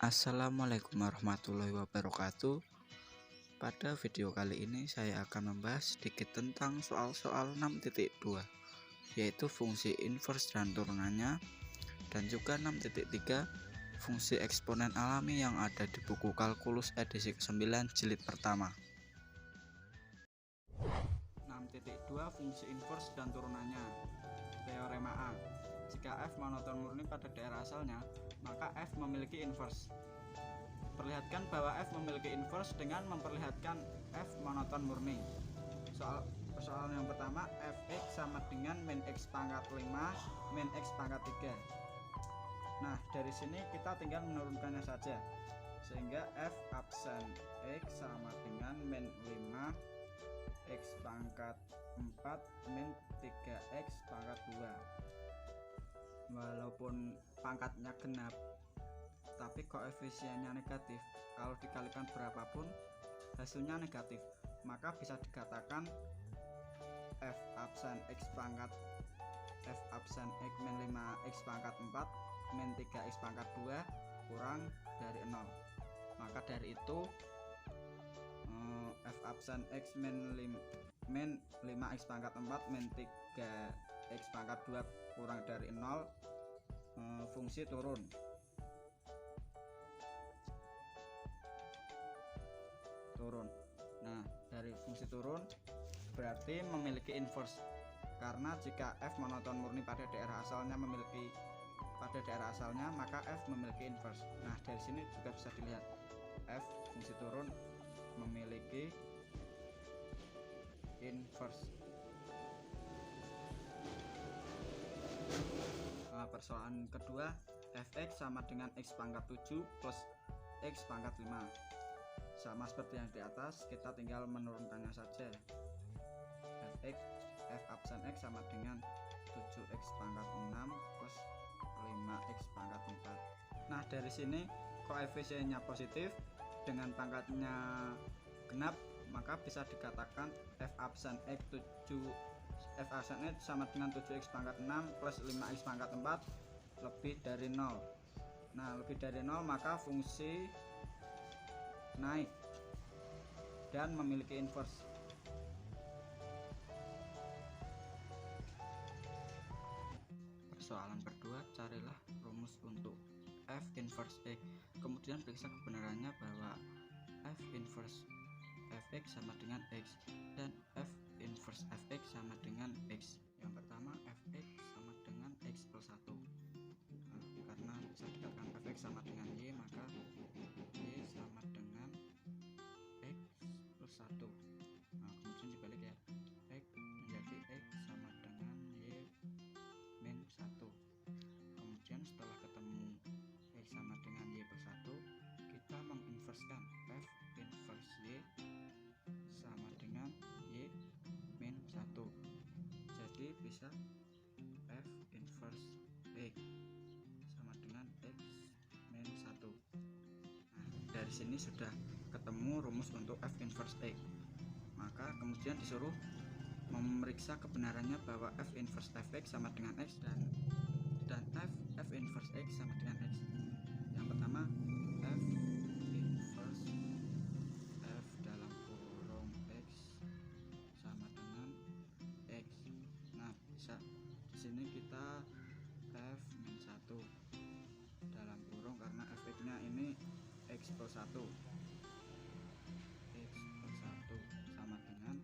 Assalamualaikum warahmatullahi wabarakatuh. Pada video kali ini saya akan membahas sedikit tentang soal-soal 6.2, yaitu fungsi inverse dan turunannya, dan juga 6.3 fungsi eksponen alami yang ada di buku kalkulus edisi ke-9 jilid pertama. 6.2 fungsi inverse dan turunannya. Teorema A. Jika f monoton murni pada daerah asalnya, maka f memiliki inverse. Perlihatkan bahwa f memiliki inverse dengan memperlihatkan f monoton murni. Soal yang pertama, fx sama dengan min x pangkat 5 min x pangkat 3. Nah, dari sini kita tinggal menurunkannya saja, sehingga f absen x sama dengan min 5 x pangkat 4 min 3x pangkat 2. Walaupun pangkatnya genap, tapi koefisiennya negatif. Kalau dikalikan berapapun hasilnya negatif, maka bisa dikatakan f absen x min 5x pangkat 4 min 3x pangkat 2 kurang dari 0. Maka dari itu f absen x min 5x pangkat 4 min 3x pangkat 2 kurang dari 0, fungsi turun. Nah, dari fungsi turun berarti memiliki inverse, karena jika f monoton murni pada daerah asalnya maka f memiliki inverse. Nah, dari sini juga bisa dilihat f fungsi turun memiliki inverse. Nah, persoalan kedua, fx sama dengan x pangkat 7 plus x pangkat 5. Sama seperti yang di atas, kita tinggal menurunkannya saja. f absen x sama dengan 7x pangkat 6 plus 5x pangkat 4. Nah, dari sini koefisiennya positif dengan pangkatnya genap, maka bisa dikatakan f absen x sama dengan 7x pangkat 6 plus 5x pangkat 4 lebih dari 0. Nah, lebih dari 0 maka fungsi naik dan memiliki inverse. Persoalan kedua, carilah rumus untuk f inverse x. Kemudian periksa kebenarannya bahwa f inverse fx sama dengan x dan f inverse fx sama dengan x. Yang pertama, fx sama dengan x plus 1. Nah, karena bisa dikatakan fx sama dengan y, maka y sama dengan x plus 1. Nah, kemudian dibalik ya, x menjadi x sama dengan y min 1. Kemudian setelah ketemu x sama dengan y plus 1, kita menginverskan f inverse y sama dengan y min 1. Jadi bisa f inverse x sama dengan x min 1. Nah, dari sini sudah ketemu rumus untuk f inverse x. Maka kemudian disuruh memeriksa kebenarannya bahwa f inverse fx sama dengan x dan f inverse x sama dengan x. Yang pertama, f inverse f dalam kurung x sama dengan x. Nah, bisa di sini kita f min 1 dalam kurung, karena fx-nya ini x plus 1. X plus 1 sama dengan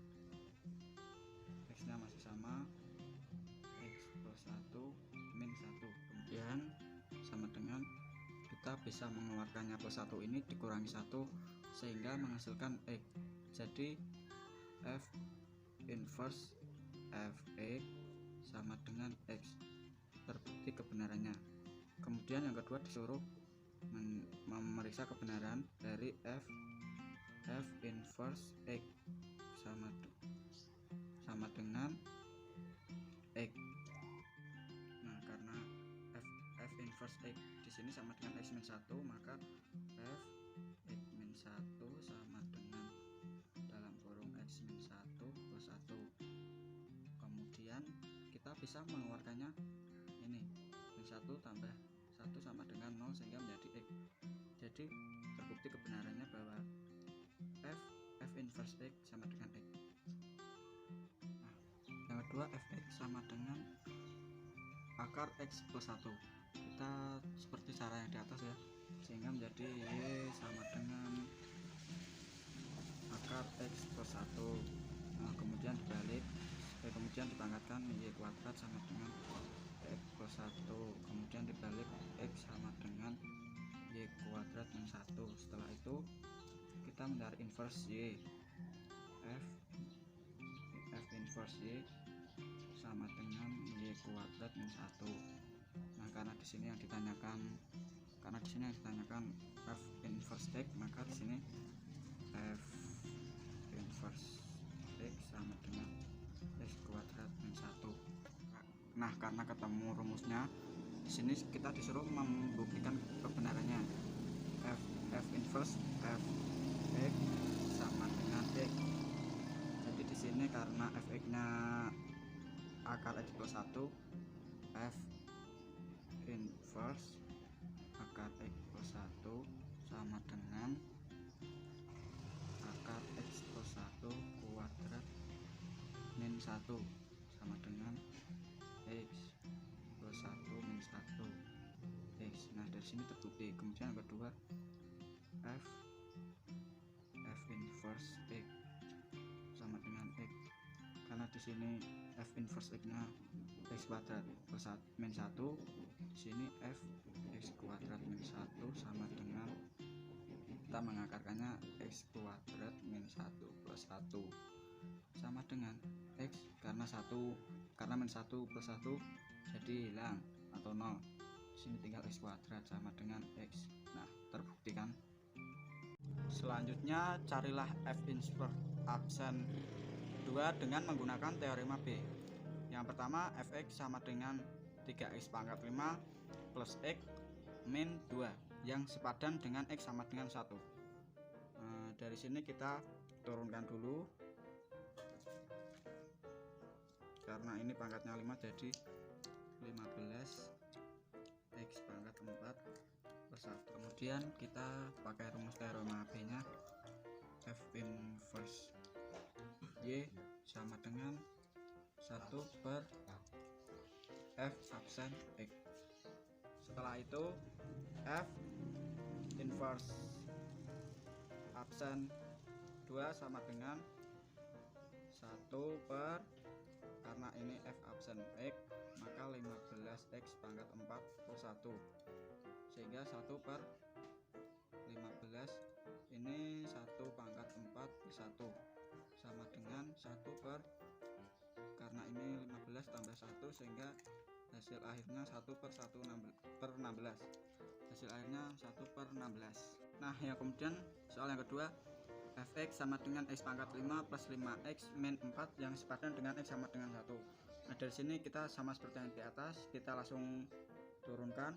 x-nya masih sama, x plus 1 min 1. Kemudian sama dengan kita bisa mengeluarkannya plus 1 ini dikurangi 1 sehingga menghasilkan x. Jadi f inverse fx sama dengan x, terbukti kebenarannya. Kemudian yang kedua disuruh memeriksa kebenaran dari f inverse x sama dengan x. Nah, karena f inverse x di sini sama dengan x min 1, maka f x min 1 sama dengan dalam kurung x min 1 plus 1. Kemudian kita bisa mengeluarkannya, ini min 1 tambah 1 sama dengan 0 sehingga menjadi x. jadi terbukti kebenarannya bahwa f inverse x sama dengan x. Nah, yang kedua, fx sama dengan akar x plus 1. Kita seperti cara yang di atas ya, sehingga menjadi y sama dengan akar x plus 1. Nah, kemudian dibalik, kemudian dipangkatkan y kuadrat sama dengan x plus 1, kemudian dibalik x sama dengan y kuadrat min 1. Setelah itu kita mencari inverse y, f inverse y sama dengan y kuadrat min 1. Nah, karena di sini yang ditanyakan f inverse x, maka di sini f inverse x sama dengan x kuadrat min 1. Nah, karena ketemu rumusnya, di sini kita disuruh membuktikan kebenarannya. f inverse f x sama dengan x. Jadi di sini karena fx-nya akar x plus 1, f inverse akar x plus 1 sama dengan akar x plus 1 kuadrat min 1 sama dengan x plus 1 min 1 x. Nah, dari sini terbukti. Kemudian yang kedua, f inverse x sama dengan x. Karena di sini f inverse x-nya x kuadrat plus min 1, di sini f x kuadrat min 1 sama dengan, kita mengakarkannya x kuadrat min 1 plus 1 sama dengan x, karena min 1 plus 1 jadi hilang atau 0. Di sini tinggal x kuadrat sama dengan x. Nah, terbuktikan. Selanjutnya carilah f inverse absen 2 dengan menggunakan teorema B. Yang pertama, fx sama dengan 3x pangkat 5 plus x min 2 yang sepadan dengan x sama dengan 1. Dari sini kita turunkan dulu, karena ini pangkatnya 5 jadi 15 x pangkat 4 plus 1. Kemudian kita pakai rumus teorema B nya, f inverse y sama dengan 1 per f absen x. Setelah itu f inverse absen 2 sama dengan 1 per, karena ini f absen x, maka 15x pangkat 4 plus 1, sehingga 1 per 15 ini 1 pangkat 4 plus 1 sama dengan 1 per, karena ini 15 tambah 1 sehingga hasil akhirnya 1 per 16, hasil akhirnya 1 per 16. Nah, yang kemudian soal yang kedua, fx sama dengan x pangkat 5 plus 5x min 4 yang sepadan dengan x sama dengan 1. Nah, dari sini kita sama seperti yang di atas, kita langsung turunkan.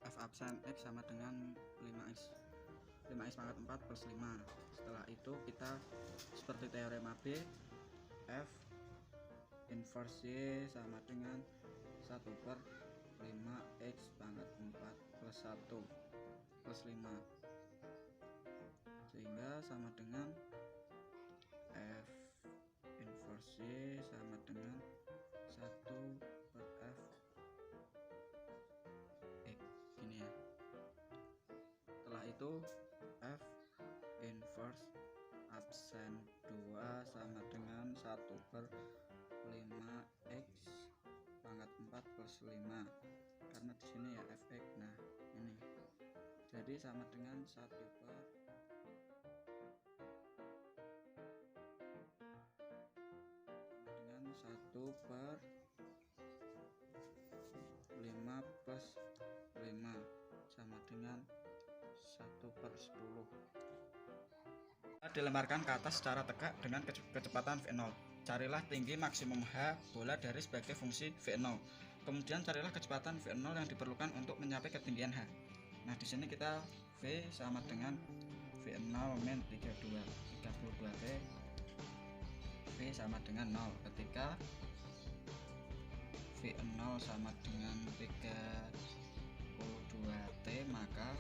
F absen x sama dengan 5x pangkat 4 plus 5. Setelah itu kita seperti teorema B, f inverse y sama dengan 1 per 5x pangkat 4 plus 1 plus 5, sehingga sama dengan f inverse y sama dengan 1 per f x, gini ya. Setelah itu f inverse absen 2 sama dengan 1 per 5x pangkat 4 plus 5, karena di sini ya fx. Nah, ini jadi sama dengan 1 per 5 plus 5 sama dengan 1 per 10. Dilemparkan ke atas secara tegak dengan kecepatan V0. Carilah tinggi maksimum H bola dari sebagai fungsi V0. Kemudian carilah kecepatan V0 yang diperlukan untuk mencapai ketinggian H. Nah, di sini kita V sama dengan V0 min 32T. V sama dengan 0 ketika V0 sama dengan 32T, maka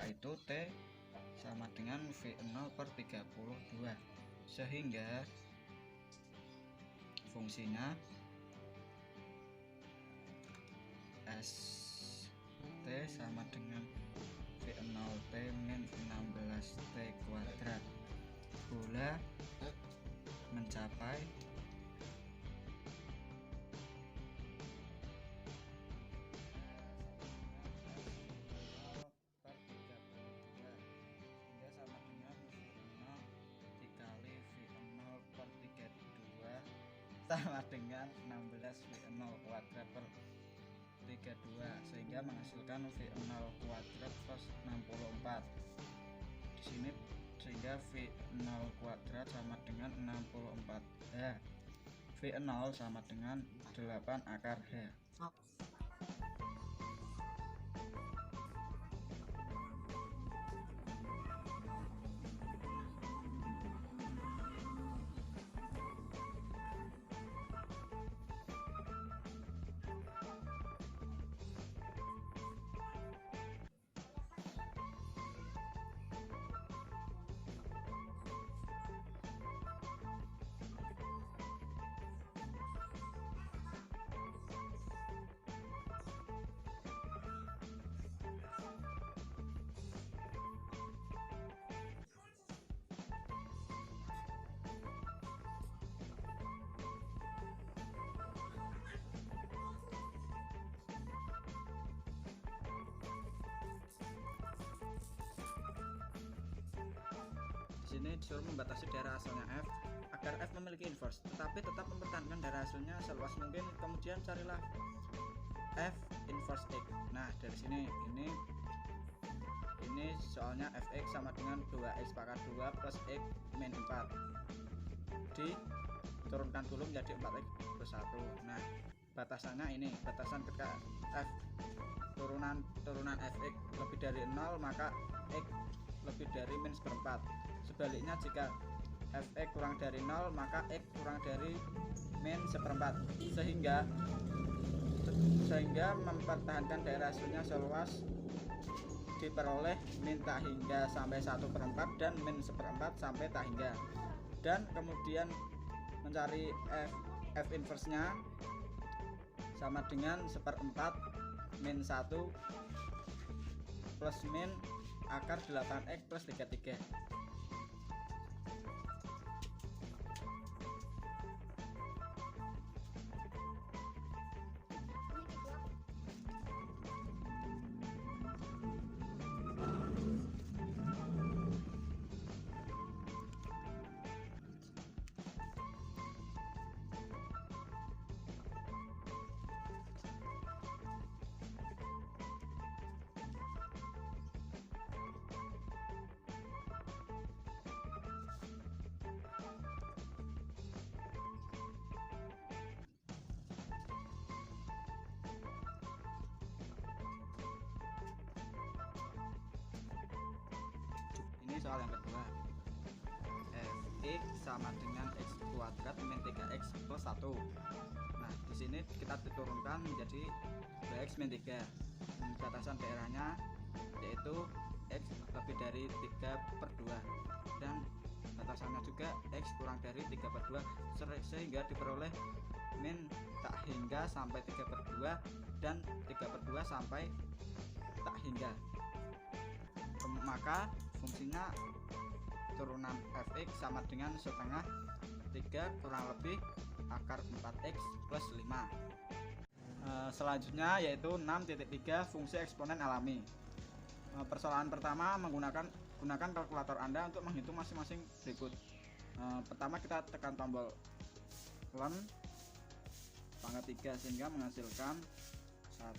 itu T sama dengan V0 per 32, sehingga fungsinya ST sama dengan V0T min 16T kuadrat. Bola mencapai sama dengan 16 V0 kuadrat per 32, sehingga menghasilkan V0 kuadrat plus 64 di sini, sehingga V0 kuadrat sama dengan 64H. V0 sama dengan 8 akar H. Sini disuruh membatasi daerah asalnya F agar F memiliki inverse, tetapi tetap mempertahankan daerah hasilnya seluas mungkin. Kemudian carilah F inverse X. Nah, dari sini ini soalnya Fx sama dengan 2x pangkat 2 plus x min 4. Diturunkan dulu menjadi 4x plus 1. Nah, batasannya ini, batasan ketika F turunan Fx lebih dari 0, maka x lebih dari min seperempat. Sebaliknya, jika Fx kurang dari 0, maka x kurang dari min seperempat, sehingga mempertahankan daerah hasilnya seluas diperoleh min tak hingga sampai 1/4 dan min seperempat sampai tak hingga. Dan kemudian mencari F inverse nya sama dengan 1/4 min 1 plus min akar 8x plus 33. Ini soal yang kedua. Fx sama dengan x kuadrat min 3x plus 1. Nah, di sini kita diturunkan menjadi 2x min 3. Batasan daerahnya yaitu x lebih dari 3/2 dan batasannya juga x kurang dari 3/2, sehingga diperoleh min tak hingga sampai 3/2 dan 3/2 sampai tak hingga. Maka fungsinya turunan Fx sama dengan setengah 3 kurang lebih akar 4x plus 5. Selanjutnya yaitu 6.3 fungsi eksponen alami. Persoalan pertama gunakan kalkulator Anda untuk menghitung masing-masing berikut. Pertama kita tekan tombol ln pangkat 3 sehingga menghasilkan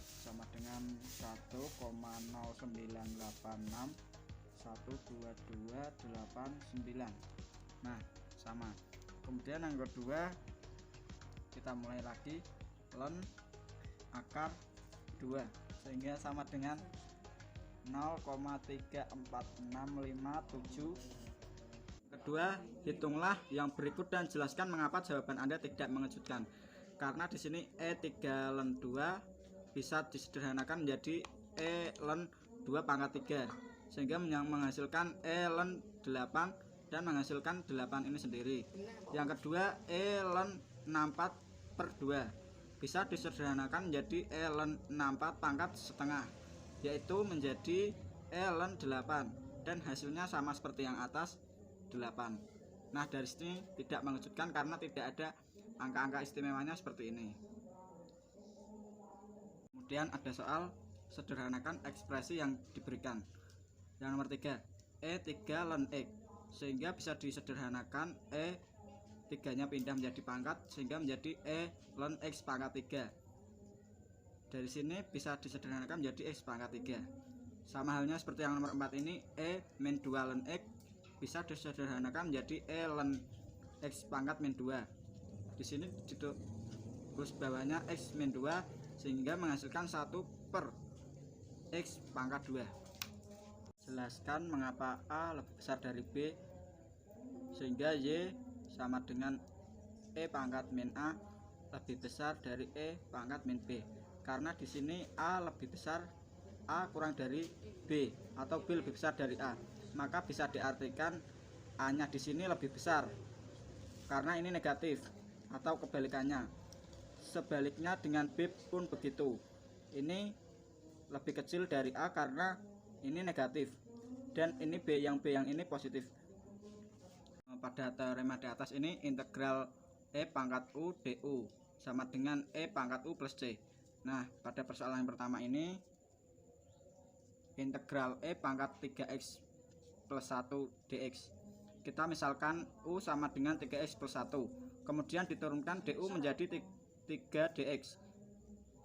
sama dengan 1,0986 12289. Nah, sama. Kemudian yang kedua kita mulai lagi ln akar 2 sehingga sama dengan 0,34657. kedua, hitunglah yang berikut dan jelaskan mengapa jawaban Anda tidak mengejutkan. Karena di sini E3 ln 2 bisa disederhanakan menjadi E ln 2 pangkat 3, sehingga menghasilkan E ln 8 dan menghasilkan 8 ini sendiri. Yang kedua, E ln 64/2 bisa disederhanakan menjadi E ln 64 pangkat setengah, yaitu menjadi E ln 8, dan hasilnya sama seperti yang atas, 8. Nah, dari sini tidak mengejutkan karena tidak ada angka-angka istimewanya seperti ini. Kemudian ada soal sederhanakan ekspresi yang diberikan. Yang nomor 3, E3 ln X, sehingga bisa disederhanakan E3 nya pindah menjadi pangkat sehingga menjadi E ln X pangkat 3. Dari sini bisa disederhanakan menjadi X pangkat 3. Sama halnya seperti yang nomor 4 ini, E min 2 ln X bisa disederhanakan menjadi E ln X pangkat min 2. Di sini terus bawahnya X min 2 sehingga menghasilkan 1/X pangkat 2. Jelaskan mengapa A lebih besar dari B sehingga Y sama dengan E pangkat min A lebih besar dari E pangkat min B. Karena di sini A lebih besar, A kurang dari B, atau B lebih besar dari A, maka bisa diartikan A nya di sini lebih besar karena ini negatif, atau kebalikannya. Sebaliknya dengan B pun begitu, ini lebih kecil dari A karena ini negatif, dan ini B yang ini positif. Pada teorema di atas ini, integral E pangkat U du sama dengan E pangkat U plus C. Nah, pada persoalan yang pertama ini, integral E pangkat 3x plus 1 dx. Kita misalkan U sama dengan 3x plus 1, kemudian diturunkan du menjadi 3 dx,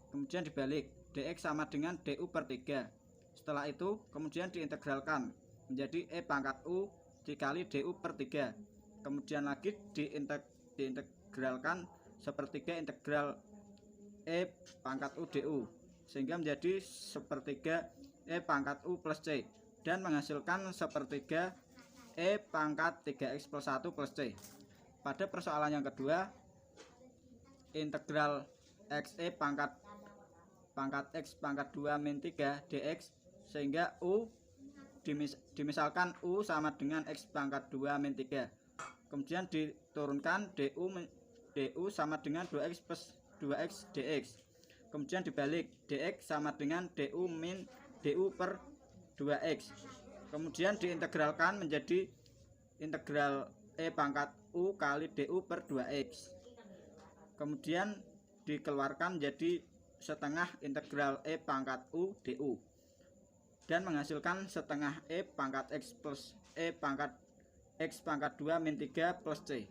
kemudian dibalik, dx sama dengan du per 3. Setelah itu kemudian diintegralkan menjadi E pangkat U dikali du per 3, kemudian lagi diintegralkan sepertiga integral E pangkat U du sehingga menjadi sepertiga E pangkat U plus C, dan menghasilkan sepertiga E pangkat 3x plus 1 plus C. Pada persoalan yang kedua, integral xe pangkat x pangkat 2 min 3 dx, sehingga U dimisalkan U sama dengan x pangkat 2 min 3, kemudian diturunkan du sama dengan 2x plus 2x dx, kemudian dibalik, dx sama dengan du min du per 2x, kemudian diintegralkan menjadi integral E pangkat U kali du per 2x, kemudian dikeluarkan menjadi setengah integral E pangkat U du, dan menghasilkan setengah E pangkat x plus E pangkat x pangkat 2 min 3 plus C.